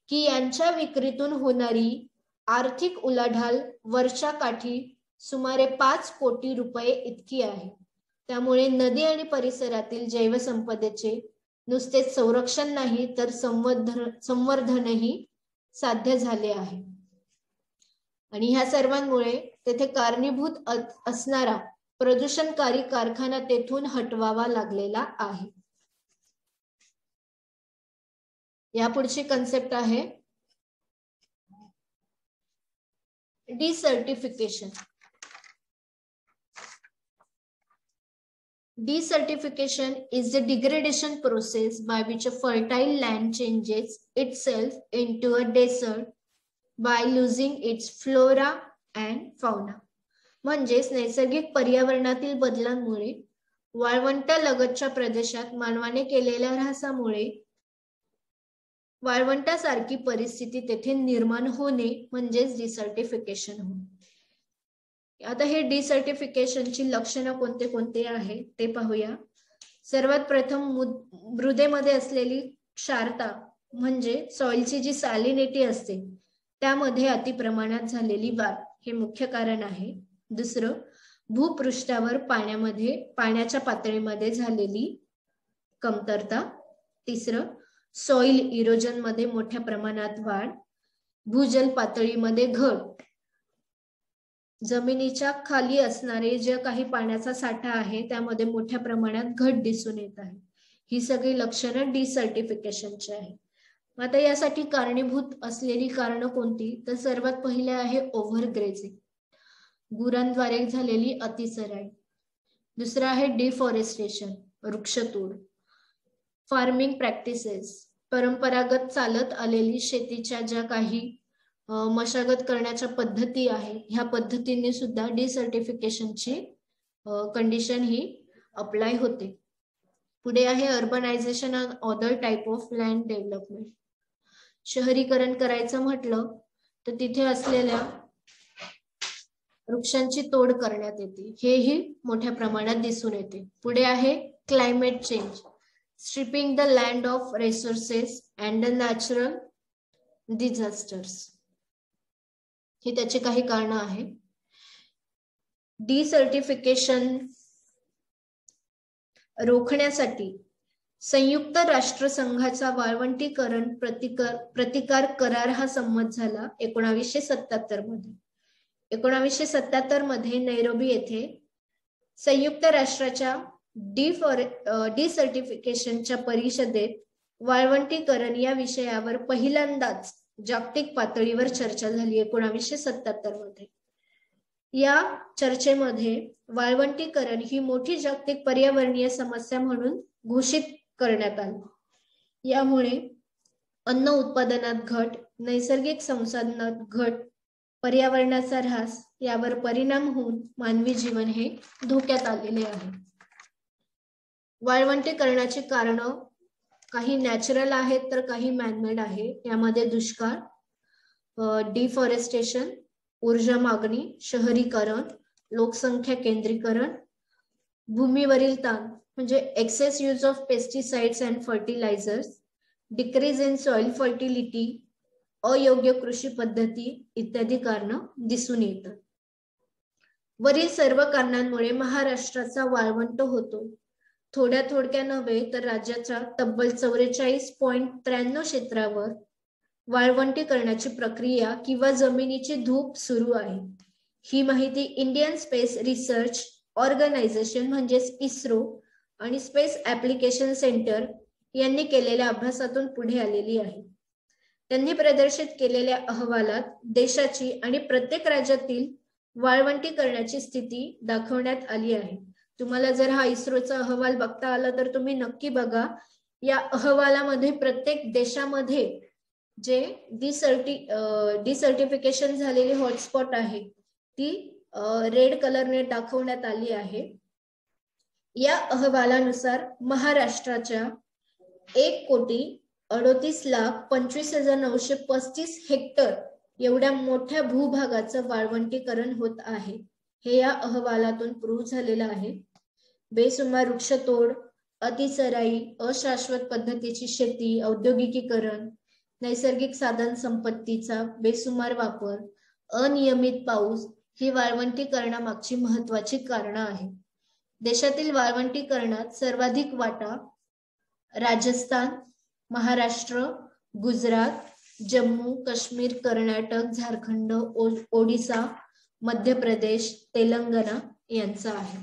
की यांच्या विक्रीतून होणारी आर्थिक उलाढाल वर्षा काठी सुमारे 5 कोटी रुपये इतकी आहे. त्यामुळे नदी आणि परिसरातील जैवसंपदेचे नुसते संरक्षण नाही तर संवर्धनही साध्य झाले आहे. आणि ह्या सर्वांमुळे तेथे कारणीभूत असणारा प्रदूषणकारी कारखाना तेथून हटवावा लागलेला आहे. यापुढची कन्सेप्ट आहे डिसर्टिफिकेशन. Desertification is the degradation process by which a fertile land changes itself into a desert by losing its flora and fauna. म्हणजेच नैसर्गिक पर्यावरणातील बदलांमुळे वाळवंटालगतच्या प्रदेशात मानवाने केलेल्या ऱ्हासामुळे वाळवंटासारखी परिस्थिती तेथे निर्माण होणे म्हणजेच डिसर्टिफिकेशन होणे. आता हे डिसर्टिफिकेशनची लक्षणं कोणते कोणते आहे ते पाहूया. सर्वात प्रथम मृदेमध्ये असलेली क्षारता म्हणजे सॉइलची जी सॅलिनिटी असते त्यामध्ये अतिप्रमाणात झालेली वाढ हे मुख्य कारण आहे. दुसरं, भूपृष्ठावर पाण्याच्या पातळीमध्ये झालेली कमतरता. तिसरं, सॉइल इरोजन मध्ये मोठ्या प्रमाणात वाढ. भूजल पातळीमध्ये घट. जमिनीच्या खाली असणारे जे काही पाण्याचा साठा आहे त्यामध्ये मोठ्या प्रमाणात घट दिसून येत आहे. ही सगळी लक्षणं डिसर्टिफिकेशनची आहे. आता यासाठी कारणीभूत असलेली कारणं कोणती, तर सर्वात पहिले आहे ओव्हरग्रेझिंग, गुरांद्वारे झालेली अतिचराई. दुसरं आहे डिफॉरेस्टेशन, वृक्षतोड. फार्मिंग प्रॅक्टिसेस, परंपरागत चालत आलेली शेतीच्या ज्या काही मशागत करण्याच्या पद्धती आहे ह्या पद्धतीने सुद्धा डिसर्टिफिकेशनची कंडिशन ही अप्लाय होते. पुढे आहे urbanisation and other type of land development. शहरीकरण करायचं म्हटलं तर तिथे असलेल्या वृक्षांची तोड करण्यात येते, हेही मोठ्या प्रमाणात दिसून येते. पुढे आहे climate change, stripping the land of resources and the natural disasters. ही त्याची काही कारणं आहेत. डिसर्टिफिकेशन रोखण्यासाठी संयुक्त राष्ट्रसंघाचा वाळवंटीकरण प्रतिकार करार हा संमत झाला 1977 मध्ये. 1977 मध्ये नैरोबी येथे संयुक्त राष्ट्राच्या डिसर्टिफिकेशनच्या परिषदेत वाळवंटीकरण या विषयावर पहिल्यांदाच जागतिक पातळीवर चर्चा झाली 1977 मध्ये. या चर्चेमध्ये वाळवंटीकरण ही मोठी जागतिक पर्यावरणीय समस्या म्हणून घोषित करण्यात आली. यामुळे अन्न उत्पादनात घट, नैसर्गिक संसाधनात घट, पर्यावरणाचा ऱ्हास यावर परिणाम होऊन मानवी जीवन हे धोक्यात आलेले आहे. वाळवंटीकरणाची कारणं काही नॅचरल आहेत तर काही मॅनमेड आहे. यामध्ये दुष्काळ, डिफॉरेस्टेशन, ऊर्जा मागणी, शहरीकरण, लोकसंख्या केंद्रीकरण, भूमीवरील ताण म्हणजे excess use of pesticides and fertilisers, decrease in soil fertility, अयोग्य कृषी पद्धती इत्यादी कारणं दिसून येतात. वरील सर्व कारणांमुळे महाराष्ट्राचा वाळवंट होतो. थोड्या नव्हे तर राज्याच्या तब्बल 44.93 क्षेत्रावर वाळवंटीकरणाची प्रक्रिया किंवा जमिनीची धूप सुरू आहे. ही माहिती इंडियन स्पेस रिसर्च ऑर्गनायझेशन म्हणजेच इस्रो आणि स्पेस ऍप्लिकेशन सेंटर यांनी केलेल्या अभ्यासातून पुढे आलेली आहे. त्यांनी प्रदर्शित केलेल्या अहवालात देशाची आणि प्रत्येक राज्यातील वाळवंटीकरणाची स्थिती दाखवण्यात आली आहे. तुम्हाला जर हा इस्रोचा अहवाल बघता आला तर तुम्ही नक्की बघा. या अहवालामध्ये प्रत्येक देशामध्ये जे डिसर्टिफिकेशन झालेली हॉटस्पॉट आहे ती रेड कलरने दाखवण्यात आली आहे. या अहवालानुसार महाराष्ट्राच्या 1,38,25,935 हेक्टर एवढ्या मोठ्या भूभागाचं वाळवंटीकरण होत आहे. हे या अहवालातून प्रूव्ह झालेलं आहे. बेसुमार वृक्षतोड, अतिचराई, अशाश्वत पद्धतीची शेती, औद्योगिकीकरण, नैसर्गिक साधन संपत्तीचा बेसुमार वापर, अनियमित पाऊस ही वाळवंटीकरणामागची महत्वाची कारणं आहेत. देशातील वाळवंटीकरणात सर्वाधिक वाटा राजस्थान, महाराष्ट्र, गुजरात, जम्मू काश्मीर, कर्नाटक, झारखंड, ओडिसा, मध्य प्रदेश, तेलंगणा यांचा आहे.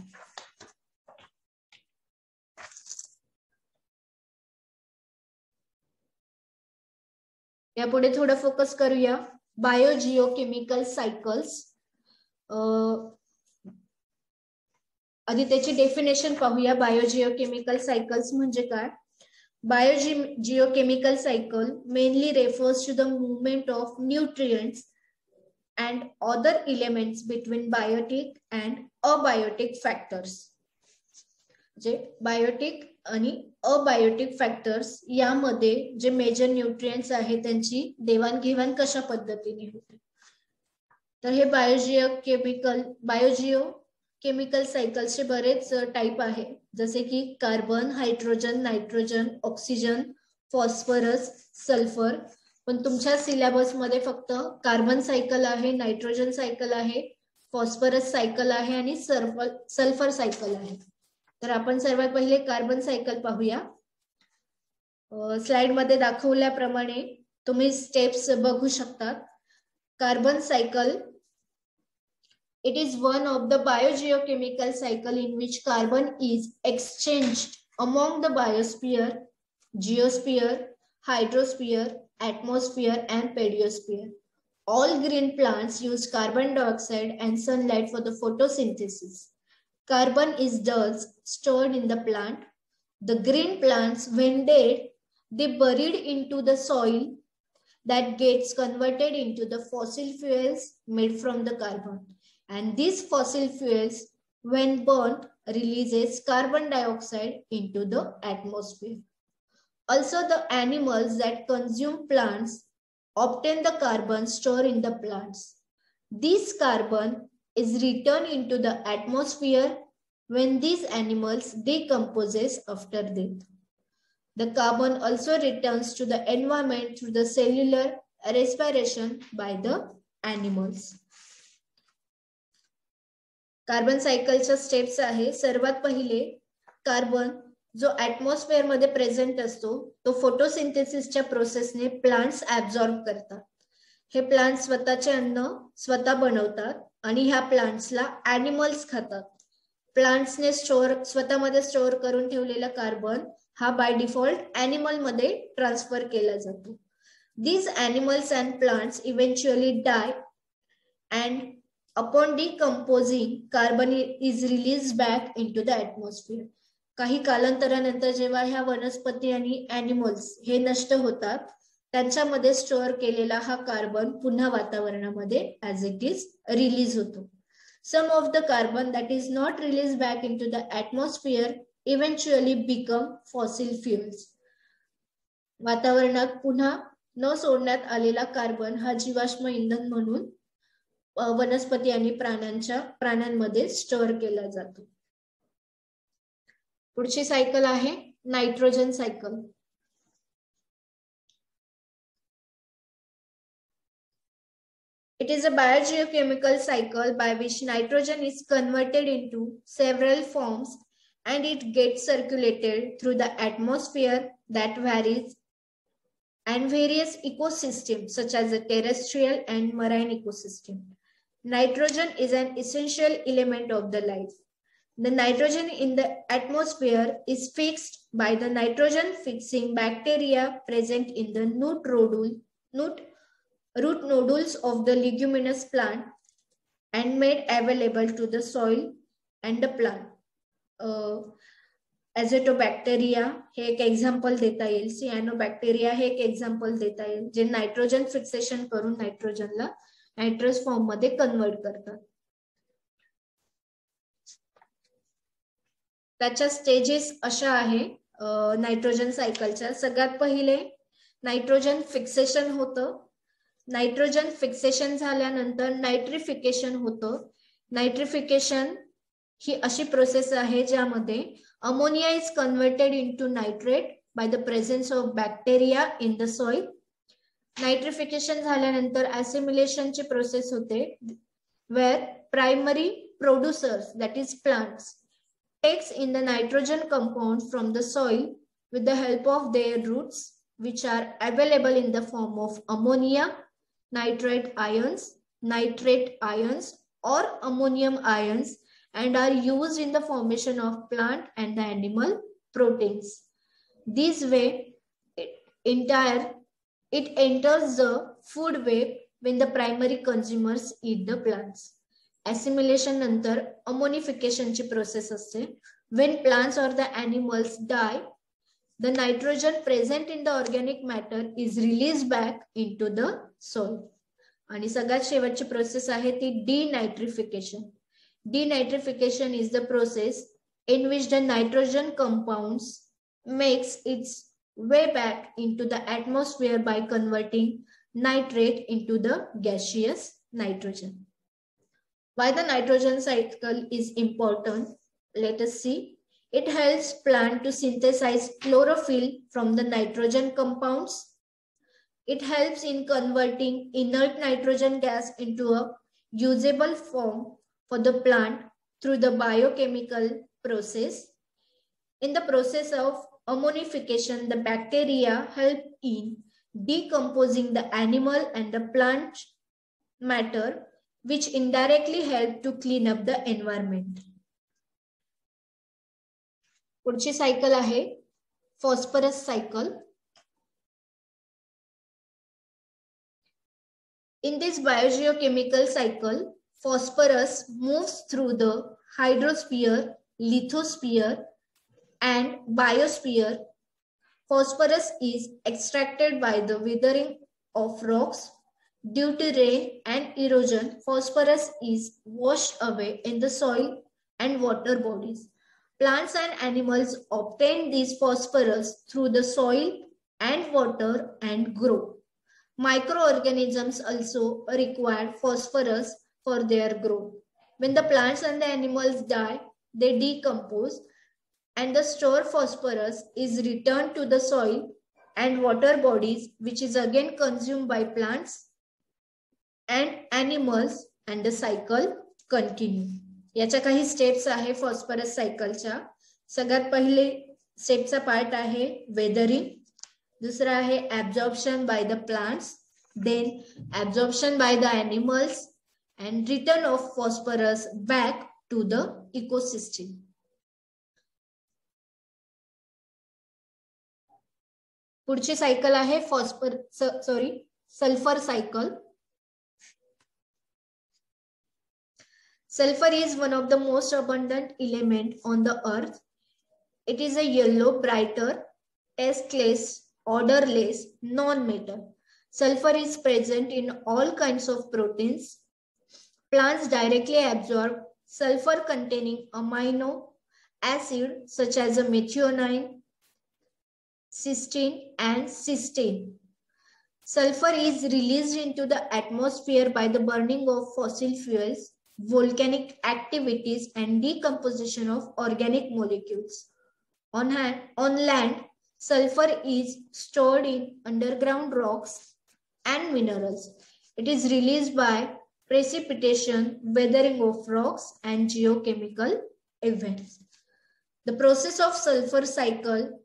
यापुढे थोडं फोकस करूया बायोजिओकेमिकल सायकल्स. आधी त्याची डेफिनेशन पाहूया. बायोजिओकेमिकल सायकल्स म्हणजे काय? Biogeochemical cycle mainly refers to the movement of nutrients and other elements between biotic and abiotic factors. जे बायोटिक आणि अबायोटिक फॅक्टर्स यामध्ये जे मेजर न्यूट्रिएंट्स आहेत त्यांची देवाणघेवाण कशा पद्धतीने होते. तर हे बायोजिओकेमिकल सायकल्सचे बरेच टाइप आहे, जसे की carbon, hydrogen, nitrogen, oxygen, phosphorus, sulphur. पण तुमच्या सिलेबस मध्ये फक्त कार्बन सायकल आहे, नायट्रोजन सायकल आहे, फॉस्फरस सायकल आहे आणि सल्फर सायकल आहे. तर आपण सर्वात पहिले कार्बन सायकल पाहूया. स्लाइड मध्ये दाखवल्याप्रमाणे तुम्ही स्टेप्स बघू शकता. Carbon cycle, it is one of the biogeochemical cycle in which carbon is exchanged among the biosphere, geosphere, hydrosphere, atmosphere and pediosphere. All green plants use carbon dioxide and sunlight for the photosynthesis. Carbon is thus stored in the plant. The green plants, when dead, they buried into the soil that gets converted into the fossil fuels made from the carbon. And these fossil fuels, when burnt, releases carbon dioxide into the atmosphere. Also, the animals that consume plants obtain the carbon stored in the plants. This carbon is returned into the atmosphere when these animals decompose after death. The carbon also returns to the environment through the cellular respiration by the animals. Carbon सायकलच्या स्टेप्स आहे. सर्वात पहिले कार्बन जो ऍटमॉस्फिअर मध्ये प्रेझेंट असतो तो फोटोसिंथेसिसच्या प्रोसेसने प्लांट्स ऍब्झॉर्ब करतात. हे प्लांट्स स्वतःचे अन्न स्वतः बनवतात आणि ह्या प्लांट्सला ऍनिमल्स खातात. प्लांट्सने स्वतःमध्ये स्टोअर करून ठेवलेला कार्बन हा बाय डिफॉल्ट ऍनिमल मध्ये ट्रान्सफर केला जातो. These animals and plants eventually die and upon decomposing, carbon is released back into the atmosphere. काही कालांतरानंतर जेव्हा ह्या वनस्पती आणि ॲनिमल्स हे नष्ट होतात, त्यांच्यामध्ये स्टोअर केलेला हा कार्बन पुन्हा वातावरणामध्ये ॲज इट इज रिलीज होतो. Some of the carbon that is not released back into the atmosphere eventually become fossil fuels. वातावरणात पुन्हा न सोडण्यात आलेला कार्बन हा जीवाश्म इंधन म्हणून वनस्पती आणि प्राण्यांमध्ये स्टोअर केला जातो. पुढची सायकल आहे nitrogen cycle. It is a biogeochemical cycle by which nitrogen is converted into several forms and it gets circulated through the atmosphere that varies and various ecosystems such as the terrestrial and marine ecosystem. Nitrogen is an essential element of the life. The nitrogen in the atmosphere is fixed by the nitrogen fixing bacteria present in the root nodules of the leguminous plant and made available to the soil and the plant. Azotobacteria हे एक एक्झाम्पल देता येईल. सियानोबॅक्टेरिया हे एक एक्झाम्पल देता येईल, जे नायट्रोजन फिक्सेशन करून नायट्रोजनला नायट्रस फॉर्म मध्ये कन्वर्ट करतात. त्याच्या स्टेजेस अशा आहे नायट्रोजन सायकलच्या. सगळ्यात पहिले नायट्रोजन फिक्सेशन होतं. नायट्रोजन फिक्सेशन झाल्यानंतर नायट्रिफिकेशन होतं. नायट्रिफिकेशन ही अशी प्रोसेस आहे ज्यामध्ये ammonia is converted into nitrate by the presence of bacteria in the soil. Nitrification झाल्यानंतर ॲसिमिलेशनची प्रोसेस होते, where primary producers that is plants takes in the nitrogen compounds from the soil with the help of their roots, which are available in the form of ammonia, nitrate ions or ammonium ions, and are used in the formation of plant and the animal proteins. This way, it enters the food web when the primary consumers eat the plants. Assimilation नंतर ammonification ची process असते. When plants or the animals die, the nitrogen present in the organic matter is released back into the soil. आणि सगळ्यात शेवटची प्रोसेस आहे ती denitrification. Denitrification is the process in which the nitrogen compounds makes its way back into the atmosphere by converting nitrate into the gaseous nitrogen. Why the nitrogen cycle is important? Let us see. It helps plant to synthesize chlorophyll from the nitrogen compounds. It helps in converting inert nitrogen gas into a usable form for the plant through the biochemical process. In the process of ammonification, the bacteria help in decomposing the animal and the plant matter, which indirectly help to clean up the environment. पुढची सायकल आहे phosphorus cycle. In this biogeochemical cycle, phosphorus moves through the hydrosphere, lithosphere, and biosphere. Phosphorus is extracted by the weathering of rocks. Due to rain and erosion, phosphorus is washed away in the soil and water bodies. Plants and animals obtain this phosphorus through the soil and water and grow. Microorganisms also require phosphorus for their growth. When the plants and the animals die, they decompose, and the stored phosphorus is returned to the soil and water bodies, which is again consumed by plants and animals, and the cycle continue. याच्या काही स्टेप्स आहे फॉस्फरस सायकलच्या. सगळ्यात पहिले स्टेपचा पार्ट आहे वेदरिंग, दुसरा आहे absorption by the plants, then absorption by the animals and return of phosphorus back to the ecosystem. पुढची सायकल आहे sulphur cycle. Sulfur is one of the most abundant element on the earth. It is a yellow, brighter, tasteless, odorless, non-metal. Sulfur is present in all kinds of proteins. Plants directly absorb sulfur-containing amino acid such as methionine, cysteine, and cysteine. Sulfur is released into the atmosphere by the burning of fossil fuels, volcanic activities, and decomposition of organic molecules. On land, sulfur is stored in underground rocks and minerals. It is released by precipitation, weathering of rocks, and geochemical events. The process of sulfur cycle,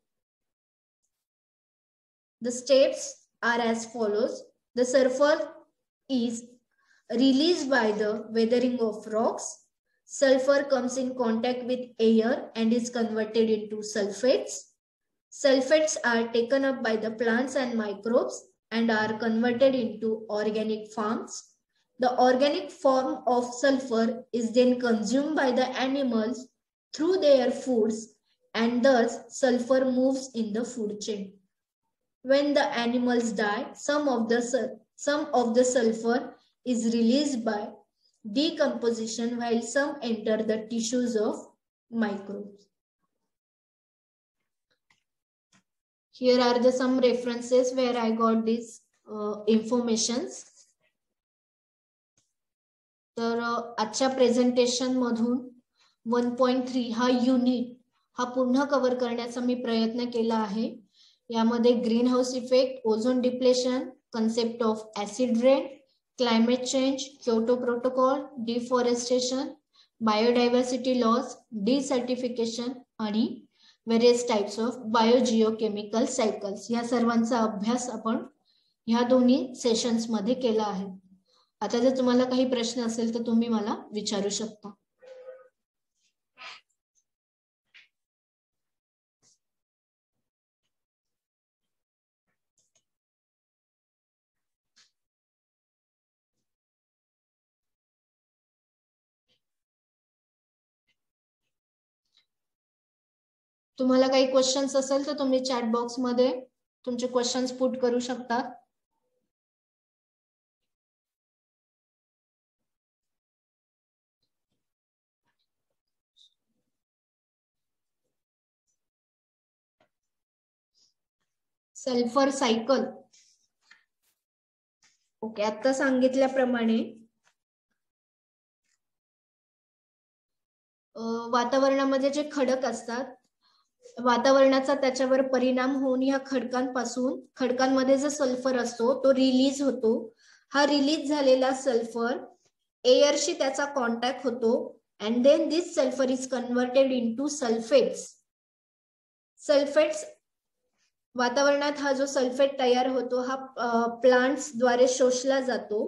the steps are as follows. The sulfur is released by the weathering of rocks. Sulfur comes in contact with air and is converted into sulfates. Sulfates are taken up by the plants and microbes and are converted into organic forms. The organic form of sulfur is then consumed by the animals through their foods, and thus sulfur moves in the food chain. When the animals die, some of the sulfur is released by decomposition, while some enter the tissues of microbes. Here are some references where I got these informations. तर आजच्या प्रेझेंटेशन मधून 1.3 हा युनिट हा पुन्हा कव्हर करण्याचा मी प्रयत्न केला आहे. यामध्ये green house effect, ozone depletion, concept of acid rain, climate change, Kyoto Protocol, deforestation, biodiversity loss, desertification आणि various types of biogeochemical cycles. या सर्वांचा अभ्यास आपण ह्या दोन्ही सेशन्स मध्ये केला आहे. आता जर तुम्हाला काही प्रश्न असेल तर तुम्ही मला विचारू शकता. तुम्हाला काही क्वेश्चन्स असेल तर तुम्ही चॅट बॉक्स मध्ये तुमचे क्वेश्चन्स पुट करू शकता. Sulphur cycle. ओके, आता सांगितल्याप्रमाणे वातावरणामध्ये जे खडक असतात, वातावरणाचा त्याच्यावर परिणाम होऊन या खडकांमध्ये जो सल्फर असतो तो रिलीज होतो. हा रिलीज झालेला सल्फर एअरशी त्याचा कॉन्टॅक्ट होतो and then this sulphur is converted into sulphates. वातावरणात हा जो सल्फेट तयार होतो हा प्लांट्स द्वारे शोषला जातो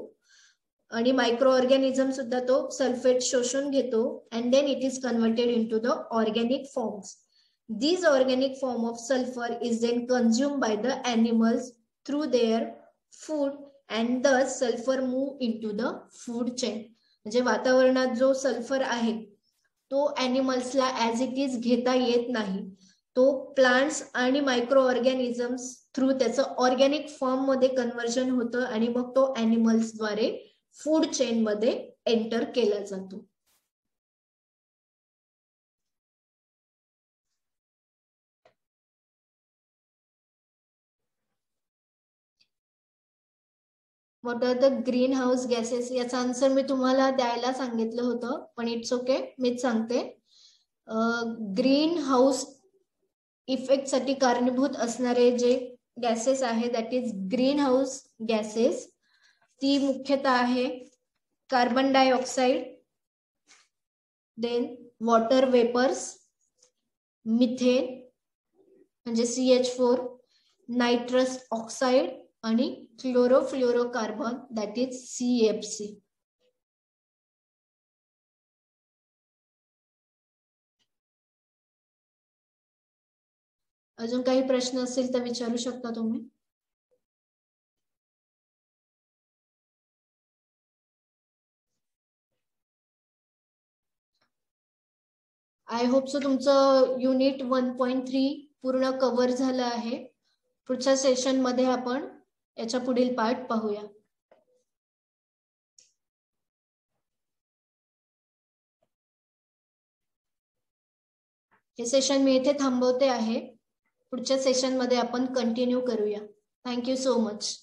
आणि मायक्रो ऑर्गॅनिझम सुद्धा तो सल्फेट शोषून घेतो and then it is converted into the organic forms. These organic form of sulfur is then consumed by the animals through their food and thus sulfur move into the food chain. म्हणजे वातावरणात जो सल्फर आहे तो ॲनिमल्सला ॲज इट इज घेता येत नाही. तो प्लांट्स आणि मायक्रो ऑर्गॅनिझम्स थ्रू त्याचं ऑर्गॅनिक फॉर्म मध्ये कन्व्हर्जन होतं आणि मग तो ॲनिमल्स द्वारे फूड चेन मध्ये एंटर केला जातो. What are the green house gases? याचा आन्सर मी तुम्हाला द्यायला सांगितलं होतं पण इट्स ओके, मीच सांगते. ग्रीन हाऊस इफेक्ट साठी कारणीभूत असणारे जे गॅसेस आहे that is green house gases. ती मुख्यतः आहे carbon dioxide, then water vapours, methane म्हणजे CH4, नायट्रस ऑक्साइड आणि क्लोरोफ्लोरोकार्बन दॅट इज CFC. अजून काही प्रश्न असेल तर विचारू शकता तुम्ही. आय होप सो तुमचं युनिट 1.3 पूर्ण कव्हर झालं आहे. पुढच्या सेशन मध्ये आपण याच्या पुढील पार्ट पाहूया. हे सेशन मी इथे थांबवते आहे. पुढच्या सेशन मध्ये आपण कंटिन्यू करूया. Thank you so much.